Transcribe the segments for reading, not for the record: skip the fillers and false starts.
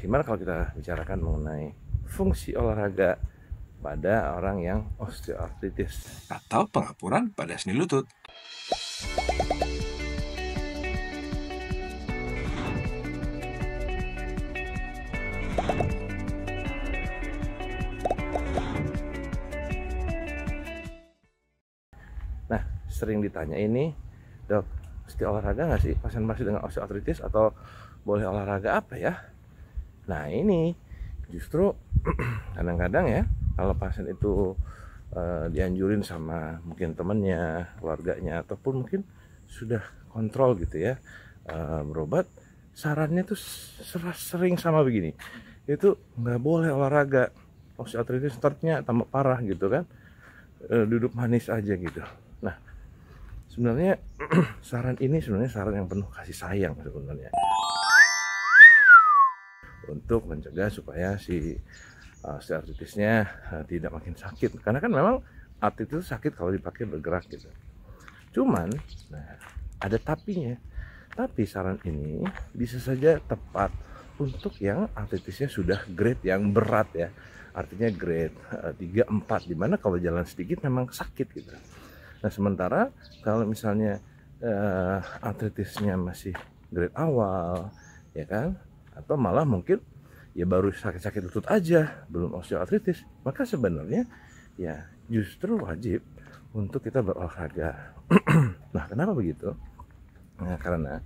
Gimana kalau kita bicarakan mengenai fungsi olahraga pada orang yang osteoartritis atau pengapuran pada sendi lutut. Nah, sering ditanya ini, dok, mesti olahraga nggak sih pasien-pasien dengan osteoartritis, atau boleh olahraga apa ya? Nah, ini justru kadang-kadang ya, kalau pasien itu dianjurin sama mungkin temannya, keluarganya, ataupun mungkin sudah kontrol gitu ya, berobat, sarannya tuh sering sama begini, itu nggak boleh olahraga, osteoartritis ternyata tambah parah gitu kan, duduk manis aja gitu. Nah, sebenarnya saran ini sebenarnya saran yang penuh kasih sayang sebenarnya, untuk mencegah supaya si osteoartritisnya tidak makin sakit, karena kan memang artritis itu sakit kalau dipakai bergerak gitu. Cuman ada tapinya. Tapi saran ini bisa saja tepat untuk yang artritisnya sudah grade yang berat ya, artinya grade 3, 4, dimana kalau jalan sedikit memang sakit gitu. Nah, sementara kalau misalnya artritisnya masih grade awal ya kan, atau malah mungkin ya baru sakit-sakit lutut aja, belum osteoartritis, maka sebenarnya ya justru wajib untuk kita berolahraga. Nah, kenapa begitu? Nah, karena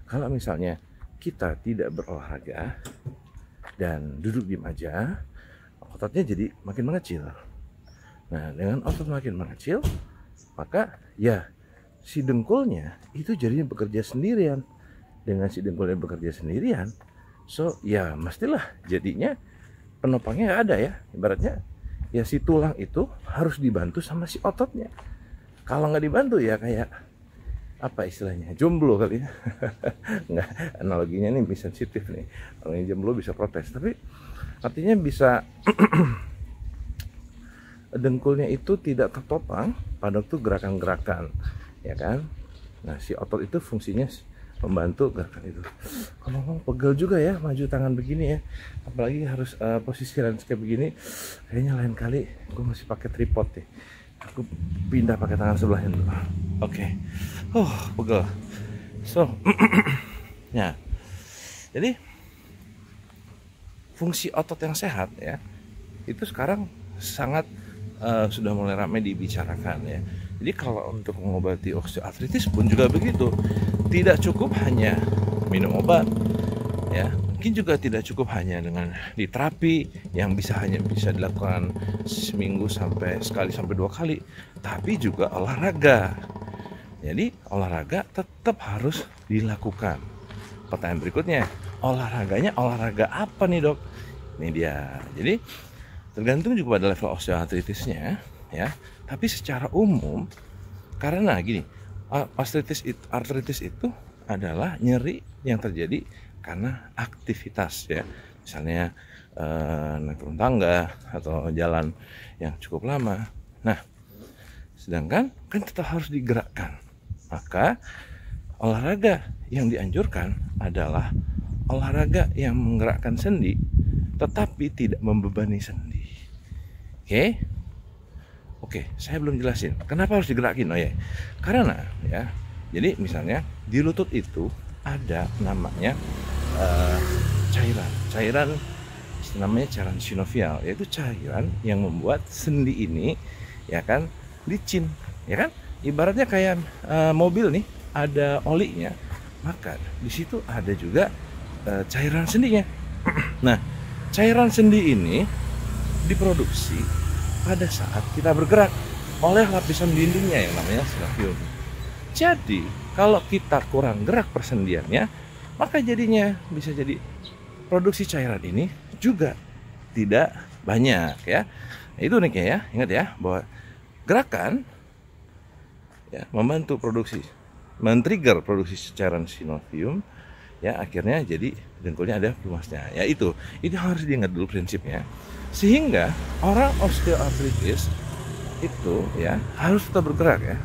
kalau misalnya kita tidak berolahraga dan duduk diam aja, ototnya jadi makin mengecil. Nah, dengan otot makin mengecil, maka ya si dengkulnya itu jadinya bekerja sendirian. Dengan si dengkulnya bekerja sendirian, so ya mestilah jadinya penopangnya nggak ada ya. Ibaratnya ya si tulang itu harus dibantu sama si ototnya. Kalau nggak dibantu ya kayak apa istilahnya, jomblo kali ya. Nggak, analoginya nih bisa sensitif nih, kalau yang jomblo bisa protes, tapi artinya bisa dengkulnya itu tidak tertopang pada waktu gerakan-gerakan ya kan. Nah, si otot itu fungsinya membantu gerakan itu. Kalau ngomong pegel juga ya maju tangan begini ya, apalagi harus posisi landscape begini. Kayaknya lain kali gue masih pakai tripod deh, aku pindah pakai tangan sebelahnya dulu. Oke. Pegel. So ya, jadi fungsi otot yang sehat ya, itu sekarang sangat sudah mulai ramai dibicarakan ya. Jadi kalau untuk mengobati osteoartritis pun juga begitu. Tidak cukup hanya minum obat ya. Mungkin juga tidak cukup hanya dengan diterapi yang hanya bisa dilakukan seminggu sekali sampai 2 kali, tapi juga olahraga. Jadi olahraga tetap harus dilakukan. Pertanyaan berikutnya, olahraga apa nih, dok? Ini dia. Jadi tergantung juga pada level osteoartritisnya ya. Tapi secara umum, karena gini, artritis itu adalah nyeri yang terjadi karena aktivitas ya. Misalnya naik turun tangga atau jalan yang cukup lama. Nah, sedangkan kan tetap harus digerakkan. Maka olahraga yang dianjurkan adalah olahraga yang menggerakkan sendi tetapi tidak membebani sendi. Oke, saya belum jelasin kenapa harus digerakin. Karena ya, jadi misalnya di lutut itu ada namanya cairan namanya cairan sinovial, yaitu cairan yang membuat sendi ini ya kan licin ya kan. Ibaratnya kayak mobil nih, ada olinya, maka di situ ada juga cairan sendinya. Nah, cairan sendi ini diproduksi pada saat kita bergerak oleh lapisan dindingnya yang namanya sinovium. Jadi kalau kita kurang gerak persendiannya, maka jadinya bisa jadi produksi cairan ini juga tidak banyak ya. Itu uniknya ya. Ingat ya bahwa gerakan ya membantu produksi, men-trigger produksi cairan sinovium ya, akhirnya jadi dengkulnya ada pelumasnya. Ya itu harus diingat dulu prinsipnya. Sehingga orang osteoartritis itu ya harus tetap bergerak ya.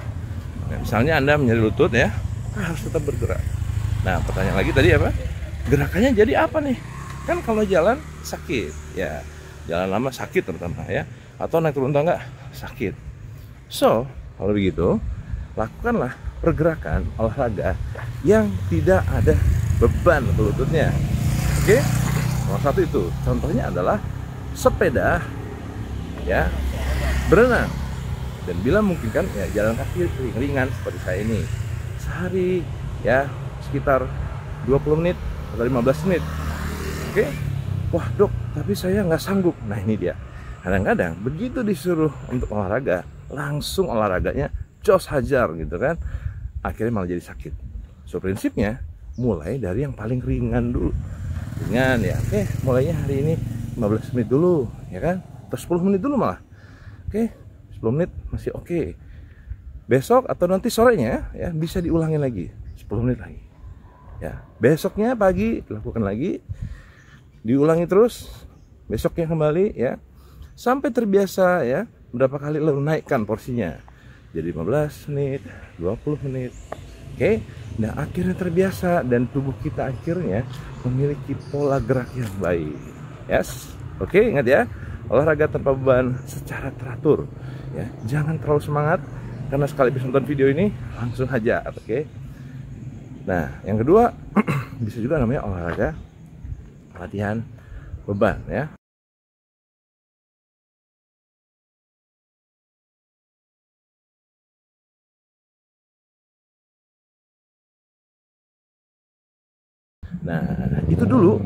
Nah, misalnya Anda menyeri lutut ya, harus tetap bergerak. Nah, pertanyaan lagi tadi apa? Gerakannya jadi apa nih? Kan kalau jalan sakit, ya jalan lama sakit terutama ya, atau naik turun tangga sakit. So kalau begitu, lakukanlah pergerakan olahraga yang tidak ada beban ke lututnya. Oke, nomor satu itu. Contohnya adalah sepeda, ya, berenang, dan bila mungkin kan ya jalan kaki ringan seperti saya ini sehari ya sekitar 20 menit atau 15 menit. Oke, wah dok, tapi saya nggak sanggup. Nah ini dia. Kadang-kadang begitu disuruh untuk olahraga, langsung olahraganya jos hajar gitu kan, akhirnya malah jadi sakit. So prinsipnya mulai dari yang paling ringan dulu, ringan ya. Oke, mulainya hari ini 15 menit dulu ya kan, atau 10 menit dulu malah. Oke, 10 menit masih oke. Besok atau nanti sorenya ya bisa diulangin lagi 10 menit lagi ya. Besoknya pagi lakukan lagi, diulangi terus, besoknya kembali ya, sampai terbiasa ya. Berapa kali lalu naikkan porsinya jadi 15 menit, 20 menit. Oke, nah akhirnya terbiasa dan tubuh kita akhirnya memiliki pola gerak yang baik. Yes, oke, ingat ya, olahraga tanpa beban secara teratur ya. Jangan terlalu semangat karena sekali habis nonton video ini langsung hajar. Oke, nah yang kedua bisa juga namanya olahraga latihan beban ya. Nah itu dulu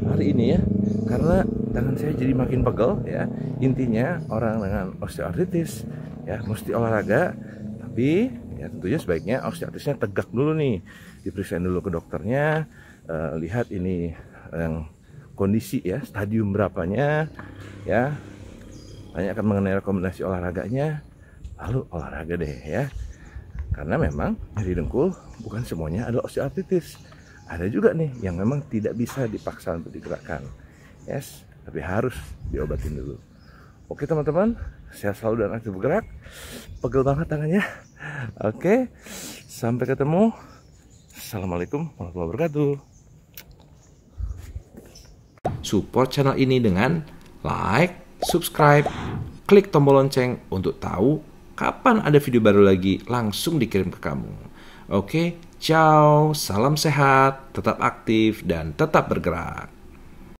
hari ini ya, karena tangan saya jadi makin pegel ya. Intinya orang dengan osteoartritis ya mesti olahraga, tapi ya tentunya sebaiknya osteoartritisnya tegak dulu nih, diperiksain dulu ke dokternya, lihat ini yang kondisi ya, stadium berapanya ya, tanyakan mengenai rekomendasi olahraganya, lalu olahraga deh ya. Karena memang nyeri dengkul bukan semuanya adalah osteoartritis. Ada juga nih yang memang tidak bisa dipaksa untuk digerakkan, yes, tapi harus diobatin dulu. Oke teman-teman, sehat selalu dan aktif bergerak. Pegel banget tangannya. Oke, sampai ketemu. Assalamualaikum warahmatullahi wabarakatuh. Support channel ini dengan like, subscribe, klik tombol lonceng untuk tahu kapan ada video baru lagi langsung dikirim ke kamu. Oke, ciao, salam sehat, tetap aktif dan tetap bergerak.